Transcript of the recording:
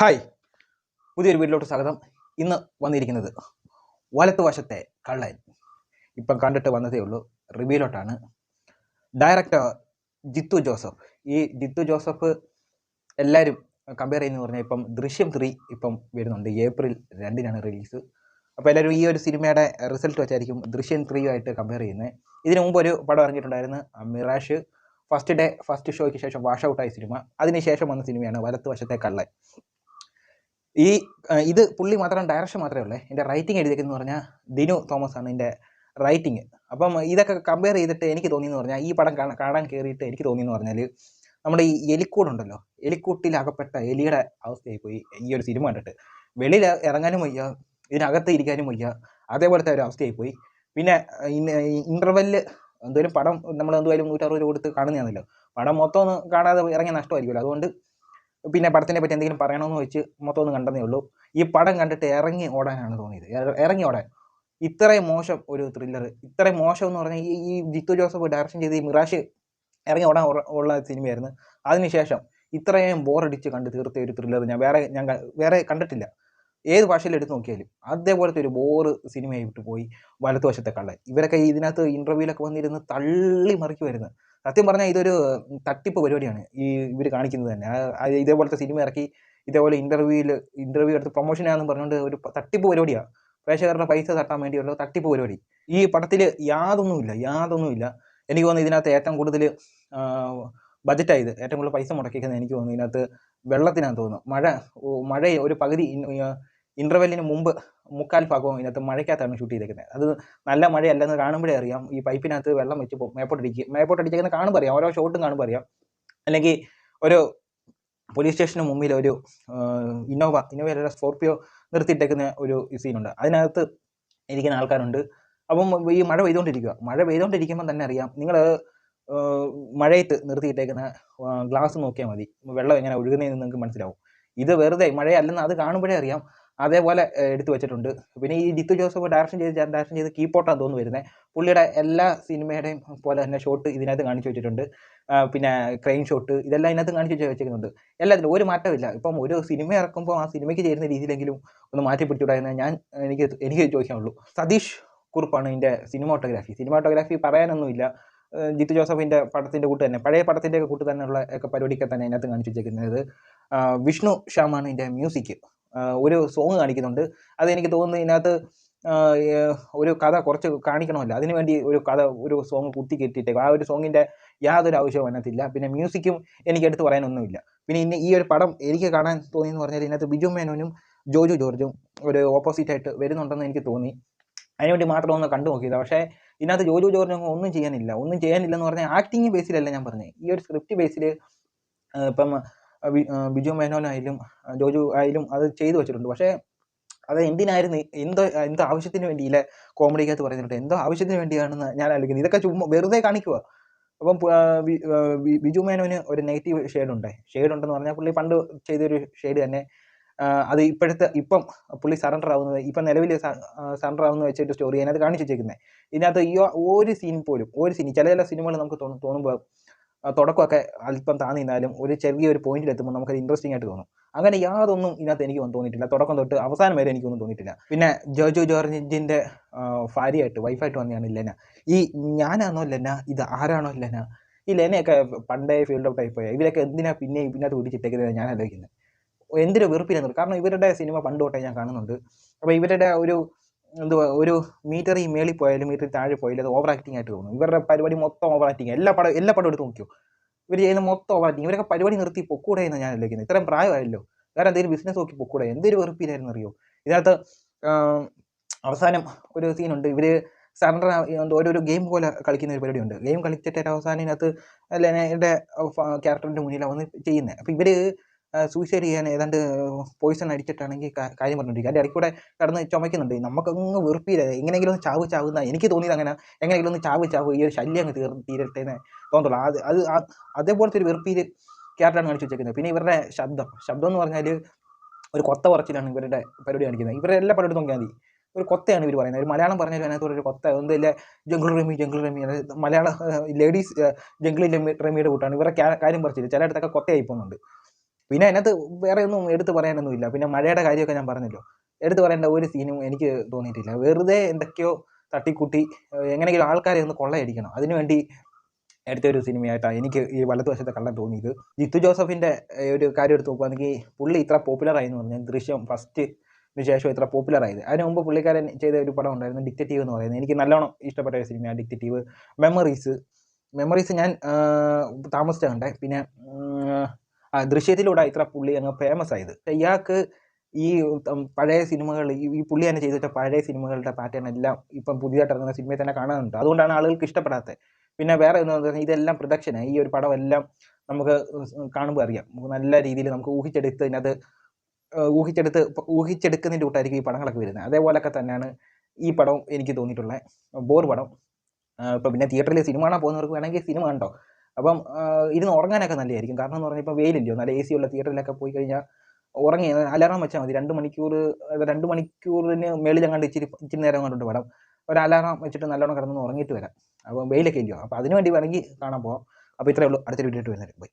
Hi, പുതിയൊരു വീട്ടിലോട്ട് സ്വാഗതം. ഇന്ന് വന്നിരിക്കുന്നത് വലത്ത് വശത്തെ കള്ളൻ. ഇപ്പം കണ്ടിട്ട് വന്നതേ ഉള്ളൂ, റിവ്യൂലോട്ടാണ്. Director Jithu Joseph. ഈ ജിത്തു ജോസഫ് എല്ലാവരും കമ്പയർ ചെയ്യുന്നത് പറഞ്ഞാൽ ഇപ്പം ദൃശ്യം 3 ഇപ്പം വരുന്നുണ്ട്. April 2 release. അപ്പോൾ എല്ലാവരും ഈ ഒരു സിനിമയുടെ റിസൾട്ട് വെച്ചായിരിക്കും ദൃശ്യം 3 ആയിട്ട് കമ്പയർ ചെയ്യുന്നത്. ഇതിനു മുമ്പ് ഒരു പടം ഇറങ്ങിയിട്ടുണ്ടായിരുന്നു, മിറാഷ്. ഫസ്റ്റ് ഷോയ്ക്ക് ശേഷം വാഷ് ഔട്ടായ സിനിമ. അതിനുശേഷം വന്ന സിനിമയാണ് വലത്ത് വശത്തെ കള്ളൻ. ഇത് പുള്ളി മാത്രം ഡയറക്ഷൻ മാത്രമേ ഉള്ളൂ. എൻ്റെ റൈറ്റിംഗ് എഴുതിയേക്കെന്ന് പറഞ്ഞാൽ ദിനു തോമസ് ആണ് എൻ്റെ റൈറ്റിംഗ്. അപ്പം ഇതൊക്കെ കമ്പയർ ചെയ്തിട്ട് എനിക്ക് തോന്നിയെന്ന് പറഞ്ഞാൽ, ഈ പടം കാണാൻ കയറിയിട്ട് എനിക്ക് തോന്നിയെന്ന് പറഞ്ഞാൽ, നമ്മുടെ ഈ എലിക്കൂടുണ്ടല്ലോ, എലിക്കൂട്ടിൽ അകപ്പെട്ട എലിയുടെ അവസ്ഥയായി പോയി ഈ ഒരു സിനിമ കണ്ടിട്ട്. വെളിയിൽ ഇറങ്ങാനും വയ്യ, ഇതിനകത്ത് ഇരിക്കാനും വയ്യ, അതേപോലത്തെ ഒരു അവസ്ഥയായി പോയി. പിന്നെ ഇൻ്റർവെല്ല് എന്തെങ്കിലും പടം നമ്മൾ എന്തായാലും 160 രൂപ കൊടുത്ത് കാണുന്നതാണല്ലോ, പടം മൊത്തം ഒന്ന് കാണാതെ ഇറങ്ങിയ നഷ്ടമായിരിക്കുമല്ലോ. അതുകൊണ്ട് പിന്നെ പടത്തിനെ പറ്റി എന്തെങ്കിലും പറയണമെന്ന് വെച്ച് മൊത്തം ഒന്ന് കണ്ടതേ ഉള്ളൂ. ഈ പടം കണ്ടിട്ട് ഇറങ്ങി ഓടാനാണ് തോന്നിയത്. ഇറങ്ങി ഓടാൻ ഇത്രയും മോശം ഒരു ത്രില്ലർ, ഇത്രയും മോശം എന്ന് പറഞ്ഞാൽ ഈ ജിത്തു ജോസഫ് ഡയറക്ഷൻ ചെയ്ത് ഈ മിറാഷ് ഇറങ്ങി ഓടാൻ ഉള്ള സിനിമയായിരുന്നു. അതിനുശേഷം ഇത്രയും ബോറടിച്ച് കണ്ട് തീർത്ത ഒരു ത്രില്ലർ ഞാൻ വേറെ കണ്ടിട്ടില്ല. ഏത് ഭാഷയിൽ എടുത്ത് നോക്കിയാലും അതേപോലത്തെ ഒരു ബോറ് സിനിമയായിട്ട് പോയി വലത്ത് വശത്തെ കള്ളൻ. ഇവരൊക്കെ ഇതിനകത്ത് ഇൻ്റർവ്യൂവിലൊക്കെ വന്നിരുന്ന് തള്ളി മറിക്കുമായിരുന്നു. സത്യം പറഞ്ഞാൽ ഇതൊരു തട്ടിപ്പ് പരിപാടിയാണ് ഈ ഇവർ കാണിക്കുന്നത് തന്നെ. ഇതേപോലത്തെ സിനിമ ഇറക്കി ഇതേപോലെ ഇൻ്റർവ്യൂ എടുത്ത് പ്രൊമോഷനാണെന്ന് പറഞ്ഞുകൊണ്ട് ഒരു തട്ടിപ്പ് പരിപാടിയാണ്. പ്രേക്ഷകരുടെ പൈസ തട്ടാൻ വേണ്ടിയുള്ള തട്ടിപ്പ് പരിപാടി. ഈ പടത്തിൽ യാതൊന്നുമില്ല. എനിക്ക് തോന്നുന്നു ഇതിനകത്ത് ഏറ്റവും കൂടുതൽ ബജറ്റായത്, ഏറ്റവും കൂടുതൽ പൈസ മുടക്കിക്കുന്നത് എനിക്ക് തോന്നുന്നു ഇതിനകത്ത് വെള്ളത്തിനാന്ന് തോന്നുന്നു. മഴ ഒരു പകുതി ഇൻ്റർവെല്ലിന് മുമ്പ് മുക്കാൽ ഭാഗവും ഇതിനകത്ത് മഴയ്ക്കകത്താണ് ഷൂട്ട് ചെയ്തേക്കുന്നത്. അത് നല്ല മഴയല്ലെന്ന് കാണുമ്പോഴേ അറിയാം. ഈ പൈപ്പിനകത്ത് വെള്ളം വെച്ച് മേപ്പോട്ടടിക്കുന്നത് കാണുമ്പോൾ അറിയാം, ഓരോ ഷോട്ടും കാണുമ്പോൾ അറിയാം. അല്ലെങ്കിൽ ഒരു പോലീസ് സ്റ്റേഷന് മുമ്പിൽ ഒരു ഇന്നോവ സ്കോർപ്പിയോ നിർത്തിയിട്ടേക്കുന്ന ഒരു സീനുണ്ട്. അതിനകത്ത് ഇരിക്കുന്ന ആൾക്കാരുണ്ട്. അപ്പം ഈ മഴ പെയ്തുകൊണ്ടിരിക്കുമ്പോൾ തന്നെ അറിയാം, നിങ്ങൾ മഴയത്ത് നിർത്തിയിട്ടേക്കുന്ന ഗ്ലാസ് നോക്കിയാൽ മതി, വെള്ളം എങ്ങനെ ഒഴുകുന്നതെന്ന് നിങ്ങൾക്ക് മനസ്സിലാവും. ഇത് വെറുതെ മഴയല്ലെന്ന് അത് കാണുമ്പോഴേ അറിയാം. അതേപോലെ എടുത്തു വെച്ചിട്ടുണ്ട്. പിന്നെ ഈ ജിത്തു ജോസഫ് ഡയറക്ഷൻ ചെയ്ത് കീപ്പോട്ടാന്ന് തോന്നുന്നു വരുന്നത്. പുള്ളിയുടെ എല്ലാ സിനിമയുടെയും പോലെ തന്നെ ഷോട്ട് ഇതിനകത്ത് കാണിച്ചു വെച്ചിട്ടുണ്ട്. പിന്നെ ക്രെയിൻ ഷോട്ട് ഇതെല്ലാം ഇതിനകത്ത് കാണിച്ചു വെച്ചിരിക്കുന്നുണ്ട്. എല്ലാത്തിലും ഒരു മാറ്റമില്ല. ഇപ്പം ഒരു സിനിമ ഇറക്കുമ്പോൾ ആ സിനിമയ്ക്ക് ചേരുന്ന രീതിയിലെങ്കിലും ഒന്ന് മാറ്റിപ്പിടിച്ചുകൂടായെന്ന് എനിക്ക് ചോദിക്കാനുള്ളൂ. സതീഷ് കുറുപ്പാണ് ഇതിൻ്റെ സിനിമാട്ടോഗ്രാഫി പറയാനൊന്നുമില്ല. ജിത്തു ജോസഫിൻ്റെ പടത്തിൻ്റെ കൂട്ട് തന്നെ, പഴയ പടത്തിൻ്റെ കൂട്ട് തന്നെയുള്ള ഒക്കെ പരിപാടിയൊക്കെ തന്നെ അതിനകത്ത് കാണിച്ചു വെച്ചിരിക്കുന്നത്. വിഷ്ണു ശ്യാമാണ് ഇതിൻ്റെ മ്യൂസിക്. ഒരു സോങ് കാണിക്കുന്നുണ്ട്. അതെനിക്ക് തോന്നുന്നു ഇതിനകത്ത് ഒരു കഥ കുറച്ച് കാണിക്കണമല്ലോ, അതിനുവേണ്ടി ഒരു സോങ് കുത്തി കെട്ടിയിട്ടേക്കും. ആ ഒരു സോങ്ങിൻ്റെ യാതൊരു ആവശ്യവും അതിനകത്തില്ല. പിന്നെ മ്യൂസിക്കും എനിക്ക് എടുത്ത് പറയാനൊന്നുമില്ല. പിന്നെ ഈ ഒരു പടം എനിക്ക് കാണാൻ തോന്നിയെന്ന് പറഞ്ഞാൽ, ഇതിനകത്ത് ബിജു മേനോനും ജോജു ജോർജും ഒരു ഓപ്പോസിറ്റായിട്ട് വരുന്നുണ്ടെന്ന് എനിക്ക് തോന്നി. അതിനുവേണ്ടി മാത്രം ഒന്ന് കണ്ടു നോക്കിയതാണ്. പക്ഷേ ഇതിനകത്ത് ജോജു ജോർജൊന്നും ഒന്നും ചെയ്യാനില്ലെന്ന് പറഞ്ഞാൽ ആക്ടിങ് ബേസിലല്ല ഞാൻ പറഞ്ഞത്, ഈ ഒരു സ്ക്രിപ്റ്റ് ബേസിൽ ഇപ്പം ബിജു മേനോനായാലും ജോജു ആയാലും അത് ചെയ്തു വെച്ചിട്ടുണ്ട്. പക്ഷേ അത് എന്തിനായിരുന്നു, എന്തോ ആവശ്യത്തിന് വേണ്ടിയില്ല കോമഡിക്കകത്ത് പറയുന്നുണ്ട്, എന്തോ ആവശ്യത്തിന് വേണ്ടിയാണെന്ന് ഞാൻ ആലോചിക്കുന്നത്. ഇതൊക്കെ ചുമ്മാ വെറുതെ കാണിക്കുക. അപ്പം ബിജു മേനോന് ഒരു നെഗറ്റീവ് ഷെയ്ഡുണ്ടെന്ന് പറഞ്ഞാൽ പുള്ളി പണ്ട് ചെയ്തൊരു ഷെയ്ഡ് തന്നെ. അത് ഇപ്പം പുള്ളി സറണ്ടർ ആവുന്നത്, ഇപ്പം നിലവിൽ സറണ്ടർ ആവുന്ന വെച്ചിട്ട് സ്റ്റോറി അതിനകത്ത് കാണിച്ചു വെച്ചേക്കുന്നത്. ഇതിനകത്ത് ഈ ഒരു സീൻ ചില സിനിമകൾ നമുക്ക് തോന്നുമ്പോൾ തുടക്കമൊക്കെ അല്പം താന്നിരുന്നാലും ഒരു ചെറിയൊരു പോയിന്റിലെത്തുമ്പോൾ നമുക്കത് ഇൻട്രസ്റ്റിംഗ് ആയിട്ട് തോന്നും. അങ്ങനെ യാതൊന്നും ഇതിനകത്ത് എനിക്കൊന്നും തോന്നിയിട്ടില്ല. തുടക്കം തൊട്ട് അവസാനം വരെ എനിക്കൊന്നും തോന്നിയിട്ടില്ല. പിന്നെ ജോജു ജോർജിൻ്റെ വൈഫായിട്ട് വന്നതാണ് ലെന. ഈ ഞാനാണോ ലെന, ഇത് ആരാണോ ലെന? ഈ ലെനയൊക്കെ പണ്ടേ ഫീൽഡ് ഔട്ട് ആയിപ്പോയാൽ ഇവരൊക്കെ എന്തിനാ പിന്നെ ഇതിനകത്ത് പിടിച്ചിട്ടേക്കുന്നത് ഞാൻ ആലോചിക്കുന്നത്. എന്തൊരു വെറുപ്പില്ലെന്ന്. കാരണം ഇവരുടെ സിനിമ പണ്ട് തൊട്ടേ ഞാൻ കാണുന്നുണ്ട്. അപ്പോൾ ഇവരുടെ ഒരു മീറ്റർ ഈ മേളിൽ പോയാലും മീറ്റർ താഴെ പോയാലും അത് ഓവർ ആക്ടിങ് ആയിട്ട് തോന്നും. ഇവരുടെ പരിപാടി മൊത്തം ഓവർ ആക്ടിങ്. എല്ലാ പടം എടുത്ത് നോക്കിയോ, ഇവർ ചെയ്യുന്ന മൊത്തം ഓവർ ആക്ടിങ്. ഇവരൊക്കെ പരിപാടി നിർത്തി പൊക്കൂടെ എന്ന് ഞാൻ ആലോചിക്കുന്നത്. ഇത്രയും പ്രായമായല്ലോ, വേറെ എന്തെങ്കിലും ബിസിനസ് നോക്കി പൊക്കൂടെ? എന്തൊരു വെറുപ്പിലായിരുന്നു അറിയോ. ഇതിനകത്ത് അവസാനം ഒരു സീനുണ്ട്, ഇവർ സറണ്ടർ ഓരോരോ ഗെയിം പോലെ കളിക്കുന്ന ഒരു പരിപാടിയുണ്ട്. ഗെയിം കളിച്ചിട്ട് അവസാനം ഇതിനകത്ത് ലെനയുടെ ക്യാരക്ടറിൻ്റെ മുന്നിലാണ് വന്ന് ചെയ്യുന്നത്. അപ്പോൾ ഇവർ സൂയിസൈഡ് ചെയ്യാൻ ഏതാണ്ട് പോയിസൺ അടിച്ചിട്ടാണെങ്കിൽ കാര്യം പറഞ്ഞിരിക്കുക. അതിൻ്റെ ഇടയ്ക്കൂടെ കിടന്ന് ചുമക്കുന്നുണ്ട്. നമുക്കങ്ങ് വെറുപ്പില്ല, എങ്ങനെയെങ്കിലും ഒന്ന് ചാവുന്ന എനിക്ക് തോന്നിയത്. അങ്ങനെ എങ്ങനെയെങ്കിലും ഒന്ന് ചാവ് ഈ ഒരു ശല്യം അങ്ങ് തീരട്ടെ എന്ന് തോന്നുള്ളൂ. അത് അതേപോലത്തെ ഒരു വെറുപ്പിൽ ക്യാരക്ടറാണ് കാണിച്ചു വെച്ചേക്കുന്നത്. പിന്നെ ഇവരുടെ ശബ്ദം എന്ന് പറഞ്ഞാൽ ഒരു കൊത്ത പറച്ചിലാണ് ഇവരുടെ പരിപാടി കാണിക്കുന്നത്. ഇവരുടെ എല്ലാ പടം എടുത്ത് നോക്കിയാൽ മതി, ഒരു കൊത്തയാണ് ഇവർ പറയുന്നത്. ഒരു മലയാളം പറഞ്ഞാലും അതിനകത്ത് ഒരു കൊത്ത ഒന്നുമില്ല. ജംഗിൾ റമി അതായത് മലയാള ലേഡീസ് ജംഗിൾ റമിയുടെ കൂട്ടാണ് ഇവരുടെ കാര്യം പറിച്ചില്ല. ചിലയിടത്തൊക്കെ കൊത്തയായി പോകുന്നുണ്ട്. പിന്നെ അതിനകത്ത് വേറെ ഒന്നും എടുത്ത് പറയാനൊന്നുമില്ല. പിന്നെ മഴയുടെ കാര്യമൊക്കെ ഞാൻ പറഞ്ഞല്ലോ. എടുത്ത് പറയേണ്ട ഒരു സീനും എനിക്ക് തോന്നിയിട്ടില്ല. വെറുതെ എന്തൊക്കെയോ തട്ടിക്കൂട്ടി എങ്ങനെയെങ്കിലും ആൾക്കാരെ ഒന്ന് കൊള്ളയടിക്കണം. അതിനുവേണ്ടി എടുത്തൊരു സിനിമയായിട്ടാണ് എനിക്ക് ഈ വലതുവശത്തെ കള്ളൻ തോന്നിയത്. ജിത്തു ജോസഫിൻ്റെ ഒരു കാര്യം എടുത്ത് നോക്കുകയാണെങ്കിൽ പുള്ളി ഇത്ര പോപ്പുലറായി എന്ന് പറഞ്ഞാൽ ദൃശ്യം ഫസ്റ്റിന് ശേഷം ഇത്ര പോപ്പുലറായത്. അതിന് മുമ്പ് പുള്ളിക്കാരൻ ചെയ്ത ഒരു പടം ഉണ്ടായിരുന്നു ഡിറ്റക്റ്റീവ് എന്ന് പറയുന്നത്. എനിക്ക് നല്ലോണം ഇഷ്ടപ്പെട്ട ഒരു സിനിമയാണ് ഡിറ്റക്റ്റീവ്. മെമ്മറീസ് ഞാൻ താമസിച്ചാണ് കണ്ടേ. പിന്നെ ദൃശ്യത്തിലൂടെ ഇത്ര പുള്ളി അങ്ങ് ഫേമസ് ആയത്. ഇയാൾക്ക് ഈ പഴയ സിനിമകൾ ഈ പുള്ളി തന്നെ ചെയ്തിട്ട് പഴയ സിനിമകളുടെ പാറ്റേൺ എല്ലാം ഇപ്പം പുതിയതായിട്ട് ഇറങ്ങുന്ന സിനിമയിൽ തന്നെ കാണാനുണ്ട്. അതുകൊണ്ടാണ് ആളുകൾക്ക് ഇഷ്ടപ്പെടാത്തത്. പിന്നെ വേറെ എന്ന് പറഞ്ഞാൽ ഇതെല്ലാം പ്രൊഡക്ഷനാണ്. ഈ ഒരു പടം എല്ലാം നമുക്ക് കാണുമ്പോൾ അറിയാം. നമുക്ക് നല്ല രീതിയിൽ നമുക്ക് ഊഹിച്ചെടുക്കുന്നതിൻ്റെ കൂട്ടായിരിക്കും ഈ പടങ്ങളൊക്കെ വരുന്നത്. അതേപോലൊക്കെ തന്നെയാണ് ഈ പടവും എനിക്ക് തോന്നിയിട്ടുള്ളത്. ബോർ പടം. ഇപ്പം പിന്നെ തിയേറ്ററിൽ സിനിമ കാണാൻ പോകുന്നവർക്ക് വേണമെങ്കിൽ സിനിമ കണ്ടോ. അപ്പം ഇരുന്ന് ഉറങ്ങാനൊക്കെ നല്ലതായിരിക്കും. കാരണം എന്ന് പറഞ്ഞാൽ ഇപ്പോൾ വെയിലില്ലയോ, നല്ല AC ഉള്ള തിയേറ്ററിലൊക്കെ പോയി കഴിഞ്ഞാൽ ഉറങ്ങി അലാറം വെച്ചാൽ മതി. 2 മണിക്കൂറിന് മേളിൽ അങ്ങാണ്ട് ഇച്ചിരി നേരം കണ്ടുണ്ട് പടം. ഒരു അലാറം വെച്ചിട്ട് നല്ലോണം കിടന്ന് ഉറങ്ങിയിട്ട് വരാം. അപ്പം വെയിലൊക്കെ ഇല്ലയോ. അപ്പോൾ അതിനുവേണ്ടി വേണമെങ്കിൽ കാണാൻ പോകാം. അപ്പോൾ ഇത്രയേ ഉള്ളൂ. അടുത്തൊരു വീഡിയോ ആയിട്ട് വരുന്നത്. ബൈ.